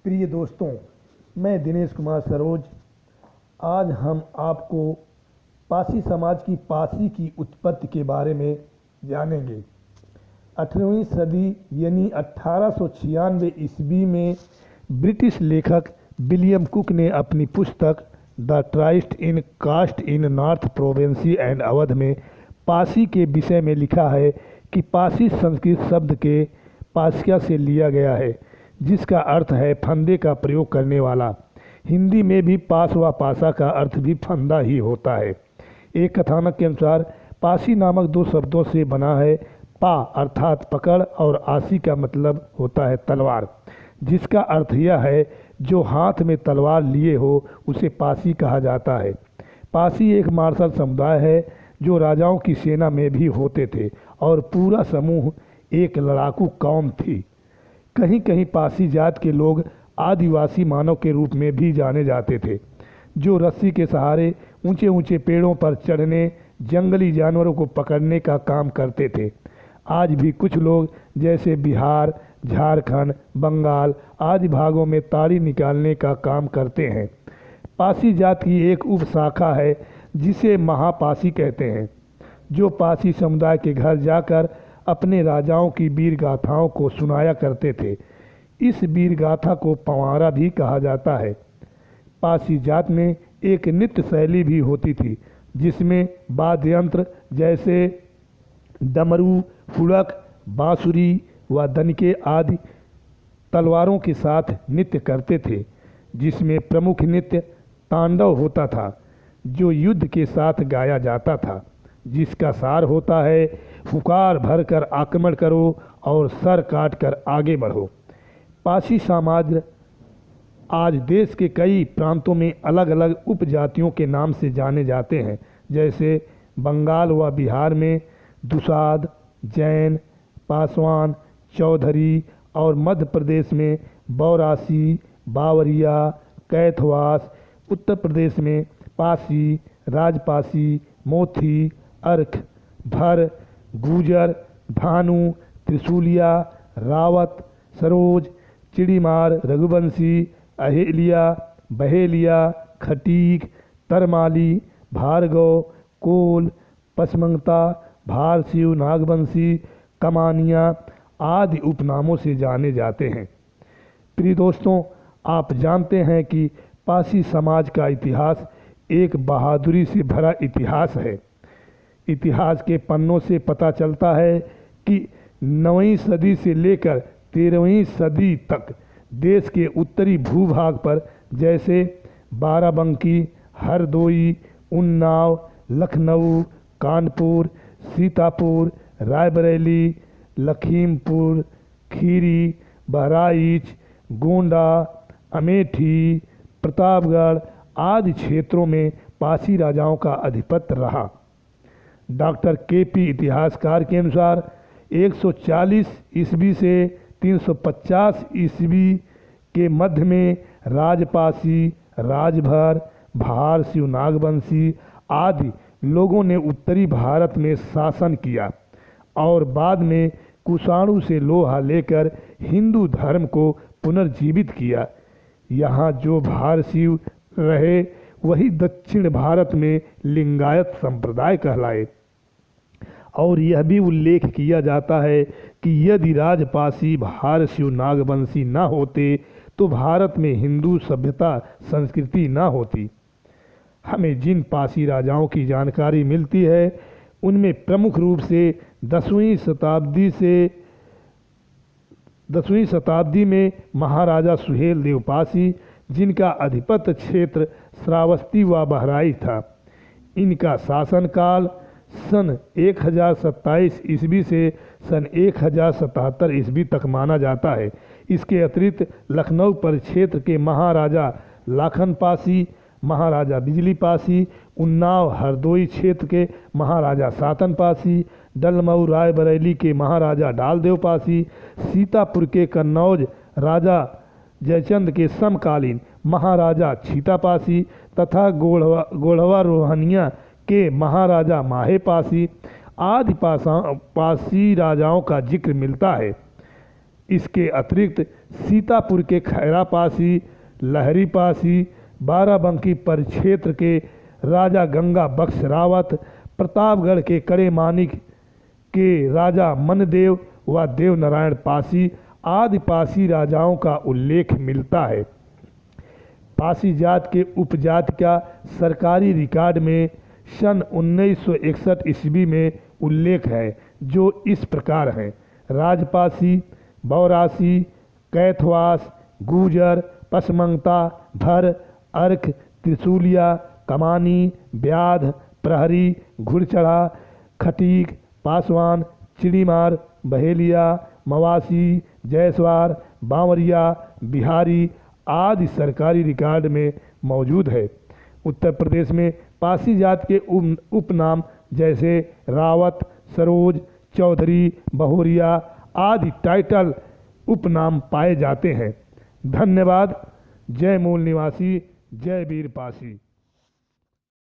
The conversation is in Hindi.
प्रिय दोस्तों, मैं दिनेश कुमार सरोज। आज हम आपको पासी समाज की पासी की उत्पत्ति के बारे में जानेंगे। 18वीं सदी यानी 1896 ईस्वी में ब्रिटिश लेखक विलियम कुक ने अपनी पुस्तक the tribes in caste in north provinces and Awadh में पासी के विषय में लिखा है कि पासी संस्कृत शब्द के पासिया से लिया गया है, जिसका अर्थ है फंदे का प्रयोग करने वाला। हिंदी में भी पास व पासा का अर्थ भी फंदा ही होता है। एक कथानक के अनुसार पासी नामक दो शब्दों से बना है। पा अर्थात पकड़ और आसी का मतलब होता है तलवार, जिसका अर्थ यह है जो हाथ में तलवार लिए हो उसे पासी कहा जाता है। पासी एक मार्शल समुदाय है जो राजाओं की सेना में भी होते थे और पूरा समूह एक लड़ाकू कौम थी। कहीं कहीं पासी जात के लोग आदिवासी मानव के रूप में भी जाने जाते थे, जो रस्सी के सहारे ऊंचे ऊंचे पेड़ों पर चढ़ने, जंगली जानवरों को पकड़ने का काम करते थे। आज भी कुछ लोग जैसे बिहार, झारखंड, बंगाल आदि भागों में ताड़ी निकालने का काम करते हैं। पासी जात की एक उपशाखा है जिसे महापासी कहते हैं, जो पासी समुदाय के घर जाकर अपने राजाओं की वीर गाथाओं को सुनाया करते थे। इस वीर गाथा को पंवारा भी कहा जाता है। पासी जात में एक नृत्य शैली भी होती थी, जिसमें वाद्य यंत्र जैसे डमरू, हुड़क, बांसुरी व दनके आदि तलवारों के साथ नृत्य करते थे, जिसमें प्रमुख नृत्य तांडव होता था, जो युद्ध के साथ गाया जाता था, जिसका सार होता है हुकार भरकर आक्रमण करो और सर काट कर आगे बढ़ो। पासी समाज आज देश के कई प्रांतों में अलग अलग उपजातियों के नाम से जाने जाते हैं, जैसे बंगाल व बिहार में दुसाद, जैन, पासवान, चौधरी और मध्य प्रदेश में बौरासी, बावरिया, कैथवास, उत्तर प्रदेश में पासी, राजपासी, मोथी, अर्क, भर, गुजर, भानु, त्रिशूलिया, रावत, सरोज, चिड़ीमार, रघुवंशी, अहेलिया, बहेलिया, खटीक, तरमाली, भार्गव, कोल, पसमंगता, भारशिव, नागवंशी, कमानिया आदि उपनामों से जाने जाते हैं। प्रिय दोस्तों, आप जानते हैं कि पासी समाज का इतिहास एक बहादुरी से भरा इतिहास है। इतिहास के पन्नों से पता चलता है कि 9वीं सदी से लेकर 13वीं सदी तक देश के उत्तरी भूभाग पर जैसे बाराबंकी, हरदोई, उन्नाव, लखनऊ, कानपुर, सीतापुर, रायबरेली, लखीमपुर खीरी, बहराइच, गोंडा, अमेठी, प्रतापगढ़ आदि क्षेत्रों में पासी राजाओं का आधिपत्य रहा। Doctor KP. इतिहासकार के अनुसार 140 ईस्वी से 350 ईस्वी के मध्य में राजपासी, राजभर, भारशिव, नागवंशी आदि लोगों ने उत्तरी भारत में शासन किया और बाद में कुषाणु से लोहा लेकर हिंदू धर्म को पुनर्जीवित किया। यहाँ जो भारशिव रहे वही दक्षिण भारत में लिंगायत संप्रदाय कहलाए। और यह भी उल्लेख किया जाता है कि यदि राजपासी, भारशिव, नागवंशी न होते तो भारत में हिंदू सभ्यता संस्कृति न होती। हमें जिन पासी राजाओं की जानकारी मिलती है उनमें प्रमुख रूप से 10वीं शताब्दी में महाराजा सुहेल देव पासी, जिनका अधिपत्य क्षेत्र श्रावस्ती व बहराइच था। इनका शासनकाल सन 1027 ईस्वी से सन 1077 ईस्वी तक माना जाता है। इसके अतिरिक्त लखनऊ परिक्षेत्र के महाराजा लाखन पासी, महाराजा बिजली पासी, उन्नाव हरदोई क्षेत्र के महाराजा सातन पासी, डलमऊ रायबरेली के महाराजा डालदेव पासी, सीतापुर के कन्नौज राजा जयचंद के समकालीन महाराजा छीतापासी तथा गोढ़वा रोहनिया के महाराजा माहेपासी आदि पासी राजाओं का जिक्र मिलता है। इसके अतिरिक्त सीतापुर के खैरा पासी, लहरी पासी, बाराबंकी परिक्षेत्र के राजा गंगा बख्श रावत, प्रतापगढ़ के कड़े मानिक के राजा मनदेव व देवनारायण पासी आदि पासी राजाओं का उल्लेख मिलता है। पासी जात के उपजाति का सरकारी रिकॉर्ड में सन 1961 ईस्वी में उल्लेख है, जो इस प्रकार हैं: राजपासी, बौरासी, कैथवास, गूजर, पसमंगता, भर, अर्क, त्रिशूलिया, कमानी, ब्याध, प्रहरी, घुड़चढ़ा, खटीक, पासवान, चिड़ीमार, बहेलिया, मवासी, जयसवार, बांवरिया, बिहारी आदि सरकारी रिकॉर्ड में मौजूद है। उत्तर प्रदेश में पासी जात के उपनाम जैसे रावत, सरोज, चौधरी, बहुरिया आदि टाइटल उपनाम पाए जाते हैं। धन्यवाद। जय मूल निवासी, जय वीर पासी।